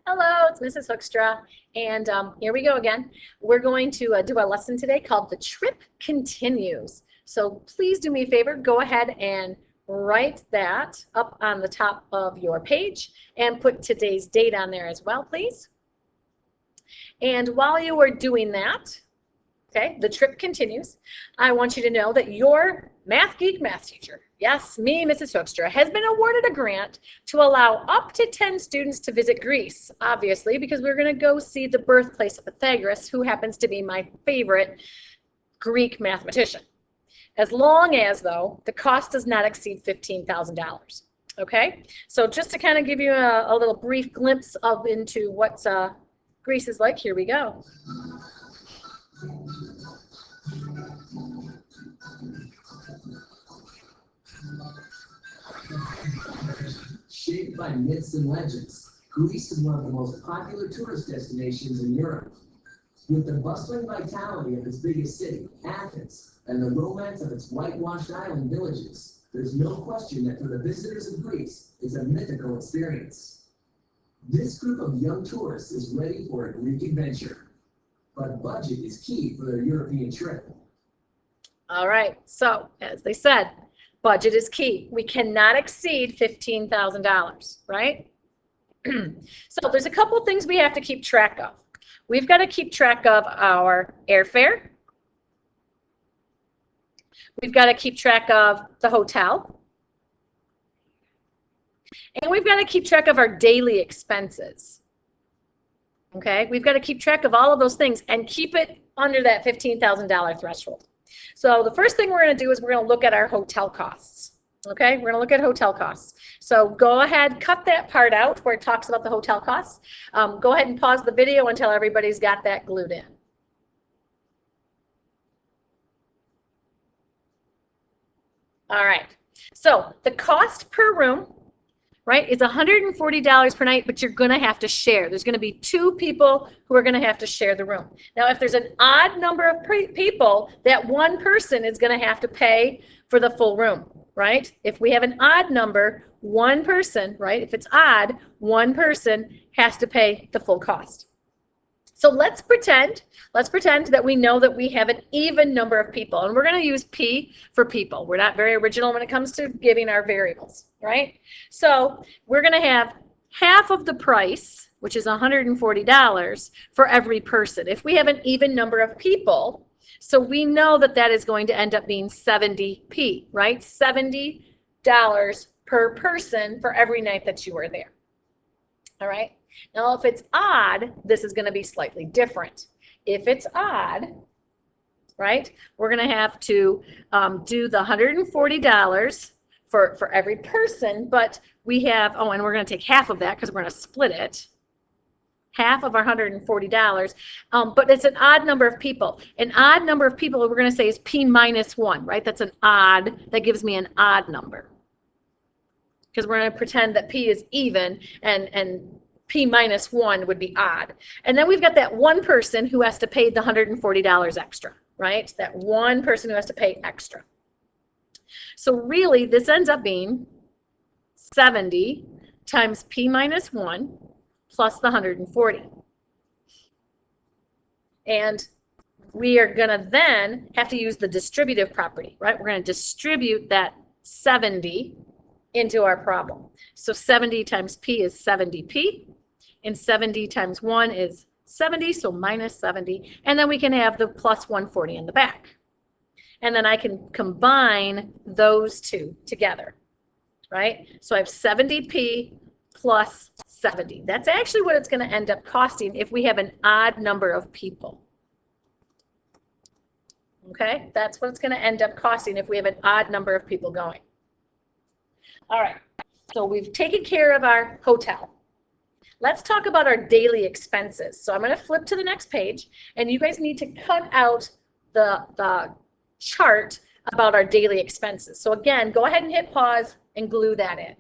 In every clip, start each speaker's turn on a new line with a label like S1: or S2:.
S1: Hello, it's Mrs. Hoekstra, and here we go again. We're going to do a lesson today called The Trip Continues. So please do me a favor, go ahead and write that up on the top of your page and put today's date on there as well, please. And while you are doing that, okay, the trip continues, I want you to know that your Math Geek math teacher, yes, me, Mrs. Hoekstra, has been awarded a grant to allow up to 10 students to visit Greece, obviously, because we're going to go see the birthplace of Pythagoras, who happens to be my favorite Greek mathematician. As long as, though, the cost does not exceed $15,000. Okay, so just to kind of give you a little brief glimpse into what Greece is like, here we go.
S2: Shaped by myths and legends, Greece is one of the most popular tourist destinations in Europe. With the bustling vitality of its biggest city, Athens, and the romance of its whitewashed island villages, there's no question that for the visitors of Greece, it's a mythical experience. This group of young tourists is ready for a Greek adventure, but budget is key for their European trip.
S1: All right, so as they said, budget is key. We cannot exceed $15,000, right? So there's a couple things we have to keep track of. We've got to keep track of our airfare. We've got to keep track of the hotel. And we've got to keep track of our daily expenses. Okay, we've got to keep track of all of those things and keep it under that $15,000 threshold. So the first thing we're going to do is we're going to look at our hotel costs. Okay, we're going to look at hotel costs. So go ahead, cut that part out where it talks about the hotel costs. Go ahead and pause the video until everybody's got that glued in. All right, so the cost per room, right, is $140 per night, but you're going to have to share. There's going to be two people who are going to have to share the room. Now, if there's an odd number of people, that one person is going to have to pay for the full room, right? If we have an odd number, one person, right, if it's odd, one person has to pay the full cost. So let's pretend that we know that we have an even number of people, and we're going to use P for people. We're not very original when it comes to giving our variables, right? So we're going to have half of the price, which is $140 for every person. If we have an even number of people, so we know that that is going to end up being 70p, right? $70 per person for every night that you are there. All right. Now, if it's odd, this is going to be slightly different. If it's odd, right, we're going to have to do the $140 for every person, but we have, oh, and we're going to take half of that because we're going to split it, half of our $140, but it's an odd number of people. An odd number of people, we're going to say, is P minus 1, right? That's an odd, that gives me an odd number. Because we're going to pretend that P is even and P minus 1 would be odd. And then we've got that one person who has to pay the $140 extra, right? That one person who has to pay extra. So really, this ends up being 70 times P minus 1 plus the 140. And we are going to then have to use the distributive property, right? We're going to distribute that 70 into our problem. So 70 times P is 70p, and 70 times 1 is 70, so minus 70, and then we can have the plus 140 in the back. And then I can combine those two together, right? So I have 70p plus 70. That's actually what it's going to end up costing if we have an odd number of people. Okay, that's what it's going to end up costing if we have an odd number of people going. All right, so we've taken care of our hotel. Let's talk about our daily expenses. So I'm going to flip to the next page, and you guys need to cut out the chart about our daily expenses. So again, go ahead and hit pause and glue that in.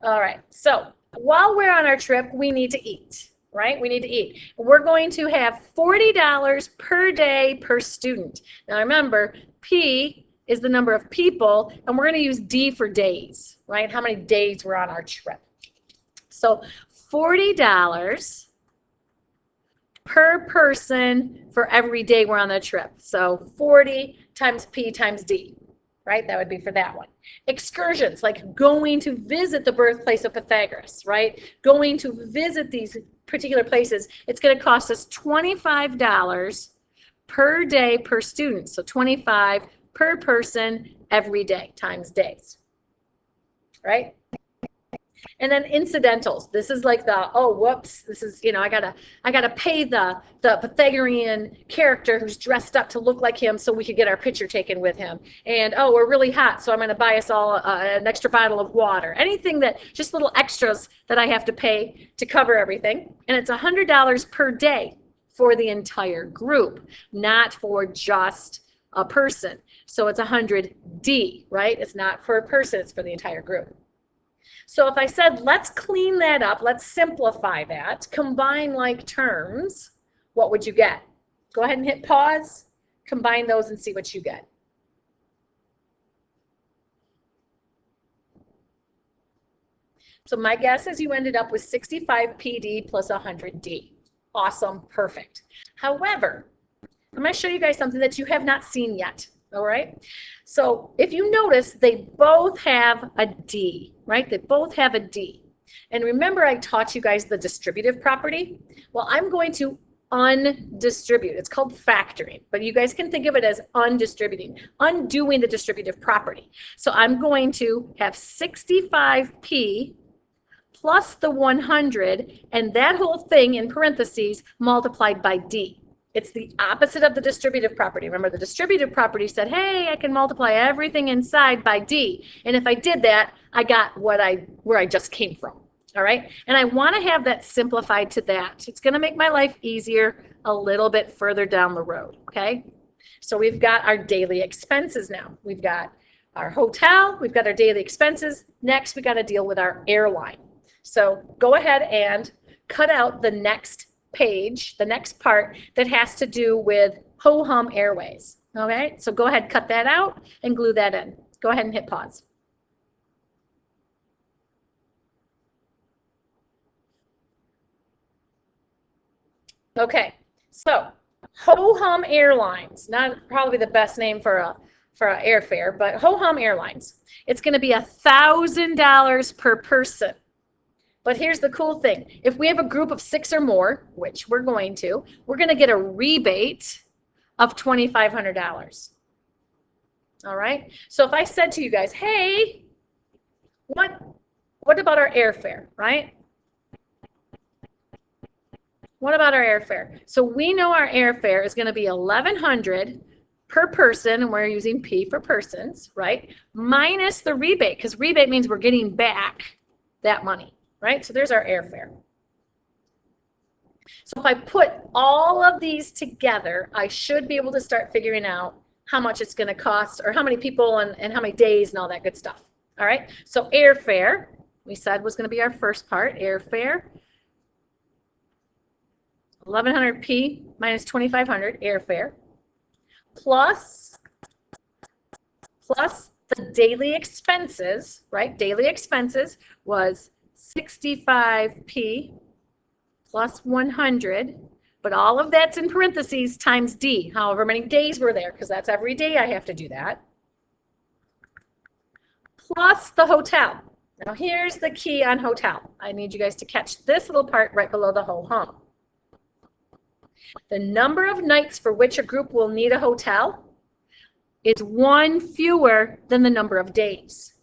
S1: All right, so while we're on our trip, we need to eat. right? We need to eat. We're going to have $40 per day per student. Now remember, P is the number of people, and we're going to use D for days, right? How many days we're on our trip. So $40 per person for every day we're on the trip. So 40 times P times D, right? That would be for that one. Excursions, like going to visit the birthplace of Pythagoras, right? Going to visit these particular places, it's going to cost us $25 per day per student. So 25 per person every day times days, right? And then incidentals. This is like the, oh, whoops, this is, you know, I gotta pay the Pythagorean character who's dressed up to look like him so we could get our picture taken with him. And, oh, we're really hot, so I'm gonna buy us all an extra bottle of water. Anything that, just little extras that I have to pay to cover everything. And it's $100 per day for the entire group, not for just a person. So it's 100D, right? It's not for a person, it's for the entire group. So if I said, let's clean that up, let's simplify that, combine like terms, what would you get? Go ahead and hit pause, combine those and see what you get. So my guess is you ended up with 65 PD plus 100 D. Awesome, perfect. However, I'm going to show you guys something that you have not seen yet. All right, so if you notice, they both have a D, right? They both have a D. And remember I taught you guys the distributive property? Well, I'm going to undistribute. It's called factoring, but you guys can think of it as undistributing, undoing the distributive property. So I'm going to have 65P plus the 100, and that whole thing in parentheses multiplied by D. It's the opposite of the distributive property. Remember, the distributive property said, hey, I can multiply everything inside by D. And if I did that, I got where I just came from. All right? And I want to have that simplified to that. It's going to make my life easier a little bit further down the road. Okay? So we've got our daily expenses now. We've got our hotel. We've got our daily expenses. Next, we got to deal with our airline. So go ahead and cut out the next page, the next part that has to do with HoHum Airways. Okay, so go ahead, cut that out and glue that in. Go ahead and hit pause. Okay, so HoHum Airlines, not probably the best name for a airfare, but HoHum Airlines. It's going to be $1,000 per person. But here's the cool thing. If we have a group of 6 or more, which we're going to get a rebate of $2,500. All right? So if I said to you guys, hey, what about our airfare, right? What about our airfare? So we know our airfare is going to be $1,100 per person, and we're using P for persons, right? Minus the rebate, because rebate means we're getting back that money. Right? So there's our airfare. So if I put all of these together, I should be able to start figuring out how much it's going to cost, or how many people and how many days and all that good stuff. All right? So airfare, we said was going to be our first part. Airfare, 1,100P minus 2,500, airfare, plus the daily expenses, right? Daily expenses was 65P plus 100, but all of that's in parentheses times D, however many days we're there, because that's every day I have to do that, plus the hotel. Now here's the key on hotel. I need you guys to catch this little part right below the HoHum. The number of nights for which a group will need a hotel is 1 fewer than the number of days.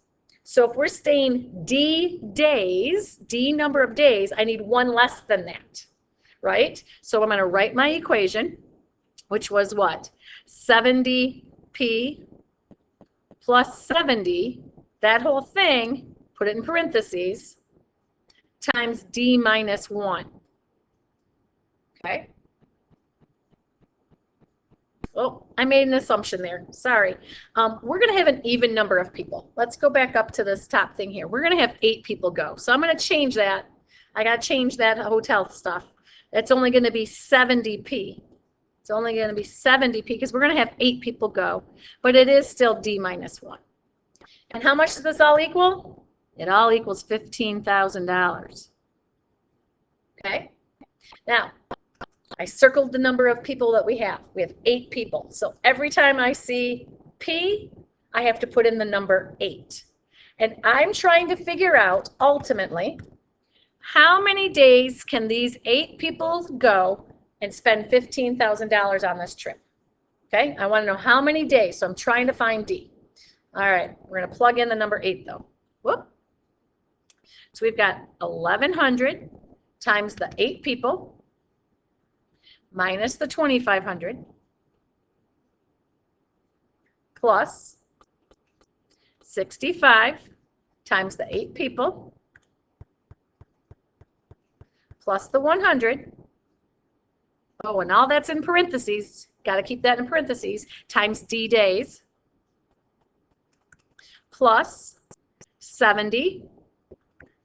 S1: So if we're staying D days, D number of days, I need 1 less than that, right? So I'm going to write my equation, which was what? 70P plus 70, that whole thing, put it in parentheses, times D minus 1. Okay? Oh, I made an assumption there. Sorry. We're going to have an even number of people. Let's go back up to this top thing here. We're going to have 8 people go. So I'm going to change that. I got to change that hotel stuff. It's only going to be 70P. It's only going to be 70p because we're going to have 8 people go, but it is still D minus 1. And how much does this all equal? It all equals $15,000. Okay? Now, I circled the number of people that we have. We have 8 people. So every time I see P, I have to put in the number 8. And I'm trying to figure out, ultimately, how many days can these 8 people go and spend $15,000 on this trip? Okay, I want to know how many days, so I'm trying to find D. All right, we're going to plug in the number 8, though. Whoop. So we've got 1,100 times the 8 people minus the 2,500 plus 65 times the 8 people plus the 100. Oh, and all that's in parentheses. Got to keep that in parentheses. Times D days plus 70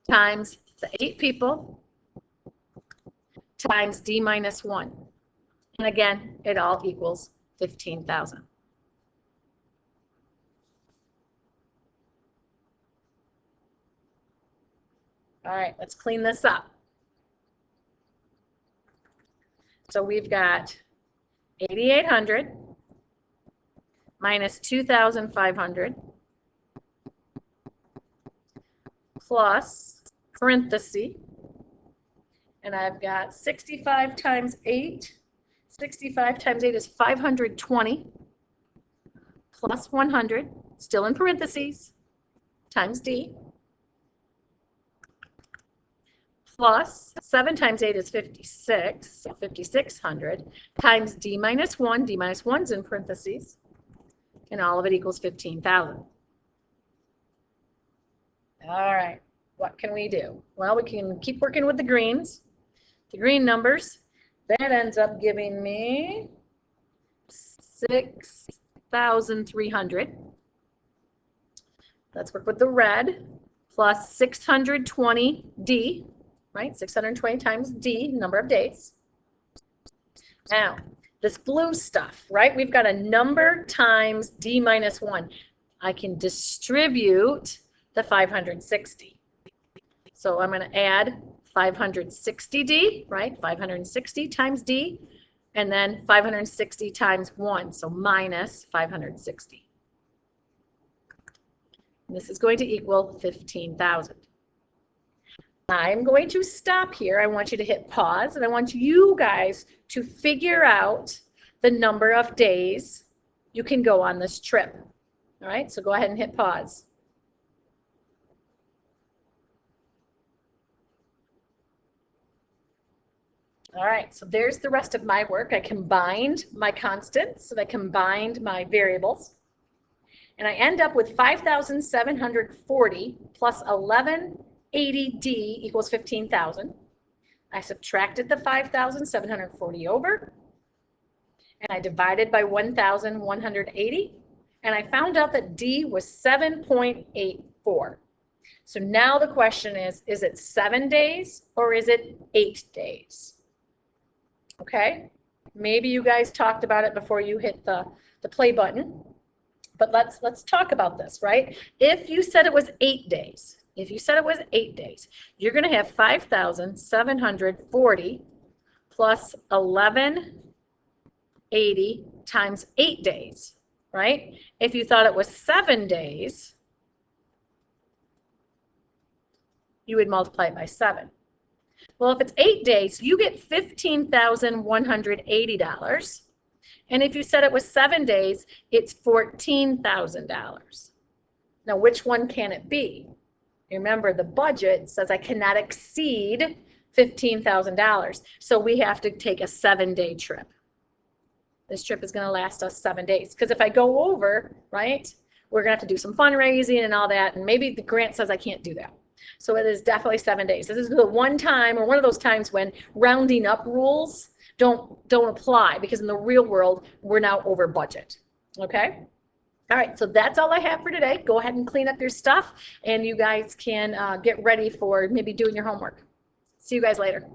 S1: times the 8 people times D minus 1. And again, it all equals 15,000. All right, let's clean this up. So we've got 8,800 minus 2,500 plus parenthesis, and I've got 65 times 8. 65 times 8 is 520 plus 100, still in parentheses, times D, plus 7 times 8 is 56, so 5,600 times D minus 1. D minus 1's in parentheses, and all of it equals 15,000. All right, what can we do? Well, we can keep working with the greens. The green numbers, that ends up giving me 6,300. Let's work with the red, plus 620D, right? 620 times D, number of days. Now, this blue stuff, right? We've got a number times D minus 1. I can distribute the 560. So I'm going to add 560D, right? 560 times D, and then 560 times 1, so minus 560. And this is going to equal 15,000. I'm going to stop here. I want you to hit pause, and I want you guys to figure out the number of days you can go on this trip. All right, so go ahead and hit pause. All right, so there's the rest of my work. I combined my constants and I combined my variables. And I end up with 5,740 plus 1,180D equals 15,000. I subtracted the 5,740 over, and I divided by 1,180, and I found out that D was 7.84. So now the question is it 7 days or is it 8 days? Okay, maybe you guys talked about it before you hit the play button, but let's talk about this, right? If you said it was 8 days, you're going to have 5,740 plus 1,180 times 8 days, right? If you thought it was 7 days, you would multiply it by 7. Well, if it's 8 days, you get $15,180. And if you said it was 7 days, it's $14,000. Now, which one can it be? Remember, the budget says I cannot exceed $15,000. So we have to take a 7-day trip. This trip is going to last us 7 days. Because if I go over, right, we're going to have to do some fundraising and all that. And maybe the grant says I can't do that. So it is definitely 7 days. This is the one time, or one of those times when rounding up rules don't apply, because in the real world, we're now over budget. Okay? All right, so that's all I have for today. Go ahead and clean up your stuff, and you guys can get ready for maybe doing your homework. See you guys later.